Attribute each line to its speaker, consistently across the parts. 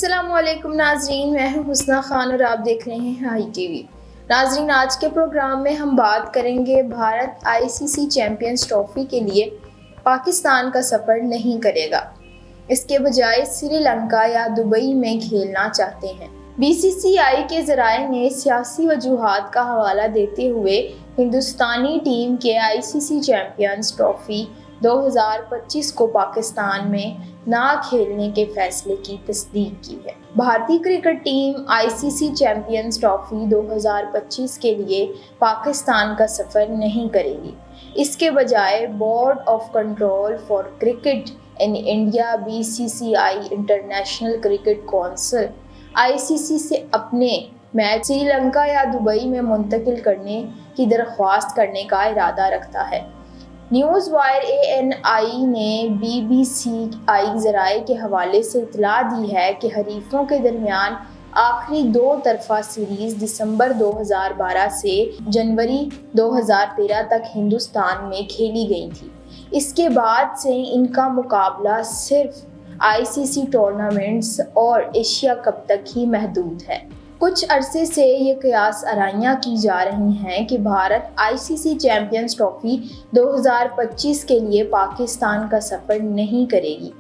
Speaker 1: السلام علیکم ناظرین، میں ہوں حسنہ خان اور آپ دیکھ رہے ہیں ہائی ٹی وی۔ ناظرین، آج کے پروگرام میں ہم بات کریں گے بھارت ICC چیمپئنز ٹرافی کے لیے پاکستان کا سفر نہیں کرے گا، اس کے بجائے سری لنکا یا دبئی میں کھیلنا چاہتے ہیں۔ BCCI کے ذرائع نے سیاسی وجوہات کا حوالہ دیتے ہوئے ہندوستانی ٹیم کے ICC چیمپئنز ٹرافی 2025 کو پاکستان میں نہ کھیلنے کے فیصلے کی تصدیق کی ہے۔ بھارتی cricket team ICC champions trophy 2025 کے لیے پاکستان کا سفر نہیں کرے گی۔ اس کے بجائے board of control for cricket in India BCCI international cricket council ICC سے اپنے میچ سری لنکا یا دبئی میں منتقل کرنے کی درخواست کرنے کا ارادہ رکھتا ہے۔ نیوز وائر ANI نے BCCI ذرائع کے حوالے سے اطلاع دی ہے کہ حریفوں کے درمیان آخری دو طرفہ سیریز دسمبر 2012 سے جنوری 2013 تک ہندوستان میں کھیلی گئی تھی۔ اس کے بعد سے ان کا مقابلہ صرف ICC ٹورنامنٹس اور ایشیا کپ تک ہی محدود ہے۔ کچھ عرصے سے یہ قیاس آرائیاں کی جا رہی ہیں کہ بھارت ICC چیمپئنز ٹرافی 2025 کے لیے پاکستان کا سفر نہیں کرے گی۔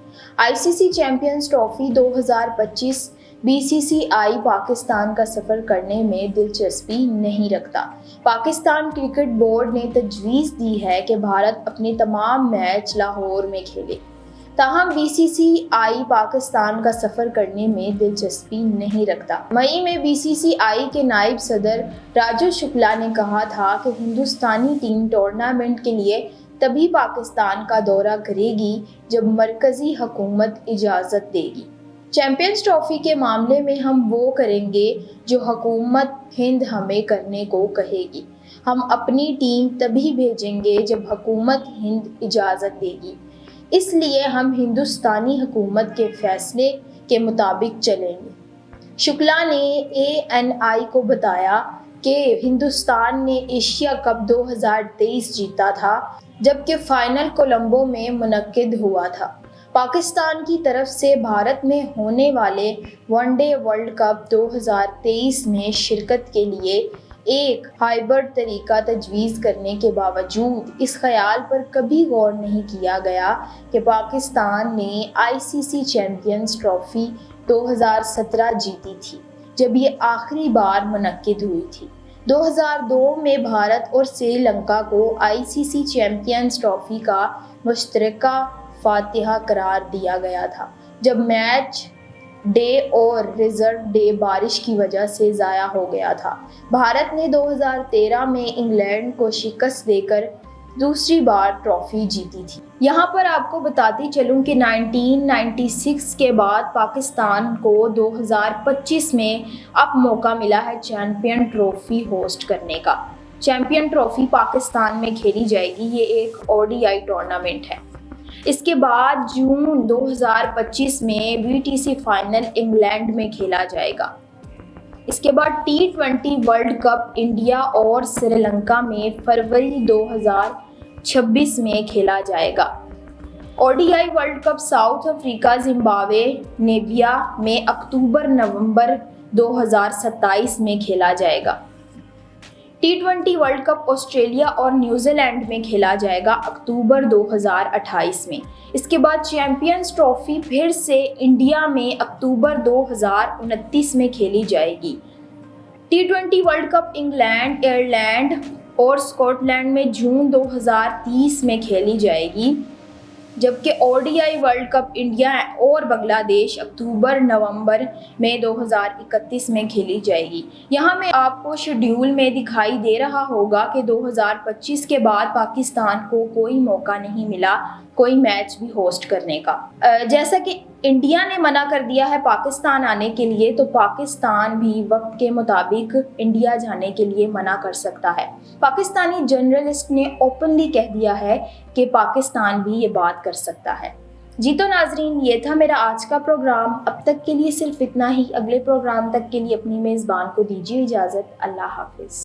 Speaker 1: ICC champions trophy 2025 BCCI Pakistan کا سفر کرنے میں دلچسپی نہیں رکھتا۔ پاکستان کرکٹ بورڈ نے تجویز دی ہے کہ بھارت اپنے تمام میچ لاہور میں کھیلے، تاہم BCCI پاکستان کا سفر کرنے میں دلچسپی نہیں رکھتا۔ مئی میں BCCI کے نائب صدر راجو شکلا نے کہا تھا کہ ہندوستانی ٹیم ٹورنامنٹ کے لیے تبھی پاکستان کا دورہ کرے گی جب مرکزی حکومت اجازت دے گی۔ چیمپئنز ٹرافی کے معاملے میں ہم وہ کریں گے جو حکومت ہند ہمیں کرنے کو کہے گی۔ ہم اپنی ٹیم تبھی بھیجیں گے جب حکومت ہند اجازت دے گی، اس لیے ہم ہندوستانی حکومت کے فیصلے کے مطابق چلیں گے۔ شکلا نے ANI کو بتایا کہ ہندوستان نے ایشیا کپ 2023 جیتا تھا، جبکہ فائنل کولمبو میں منعقد ہوا تھا۔ پاکستان کی طرف سے بھارت میں ہونے والے ون ڈے ورلڈ کپ 2023 میں شرکت کے لیے ایک ہائبرڈ طریقہ تجویز کرنے کے باوجود اس خیال پر کبھی غور نہیں کیا گیا کہ پاکستان نے ICC چیمپئنز ٹرافی 2017 جیتی تھی، جب یہ آخری بار منعقد ہوئی تھی۔ 2002 میں بھارت اور سری لنکا کو ICC چیمپئنز ٹرافی کا مشترکہ فاتح قرار دیا گیا تھا، جب میچ ڈے اور ریزرو ڈے بارش کی وجہ سے ضائع ہو گیا تھا۔ بھارت نے 2013 میں انگلینڈ کو شکست دے کر دوسری بار ٹرافی جیتی تھی۔ یہاں پر آپ کو بتاتی چلوں کہ 1996 کے بعد پاکستان کو 2025 میں اب موقع ملا ہے چیمپئن ٹرافی ہوسٹ کرنے کا۔ چیمپئن ٹرافی پاکستان میں کھیلی جائے گی، یہ ایک ODI ٹورنامنٹ ہے۔ اس کے بعد جون 2025 میں WTC فائنل انگلینڈ میں کھیلا جائے گا۔ اس کے بعد T20 ورلڈ کپ انڈیا اور سری لنکا میں فروری 2026 میں کھیلا جائے گا۔ ODI world cup south Africa, Zimbabwe, Namibia میں اکتوبر-نومبر 2027 میں کھیلا جائے گا۔ T20 ورلڈ کپ آسٹریلیا اور نیوزی لینڈ میں کھیلا جائے گا اکتوبر 2028 میں۔ اس کے بعد چیمپئنز ٹرافی پھر سے انڈیا میں اکتوبر 2029 میں کھیلی جائے گی۔ T20 world cup England, Ireland اور اسکاٹ لینڈ میں جون 2030 میں کھیلی جائے گی، جبکہ ODI ورلڈ کپ انڈیا اور بنگلہ دیش اکتوبر-نومبر میں 2031 میں کھیلی جائے گی۔ یہاں میں آپ کو شیڈیول میں دکھائی دے رہا ہوگا کہ 2025 کے بعد پاکستان کو کوئی موقع نہیں ملا کوئی میچ بھی ہوسٹ کرنے کا۔ جیسا کہ انڈیا نے منع کر دیا ہے پاکستان آنے کے لیے، تو پاکستان بھی وقت کے مطابق انڈیا جانے کے لیے منع کر سکتا ہے۔ پاکستانی جرنلسٹ نے اوپنلی کہہ دیا ہے کہ پاکستان بھی یہ بات کر سکتا ہے۔ جی تو ناظرین، یہ تھا میرا آج کا پروگرام۔ اب تک کے لیے صرف اتنا ہی۔ اگلے پروگرام تک کے لیے اپنی میزبان کو دیجیے اجازت۔ اللہ حافظ۔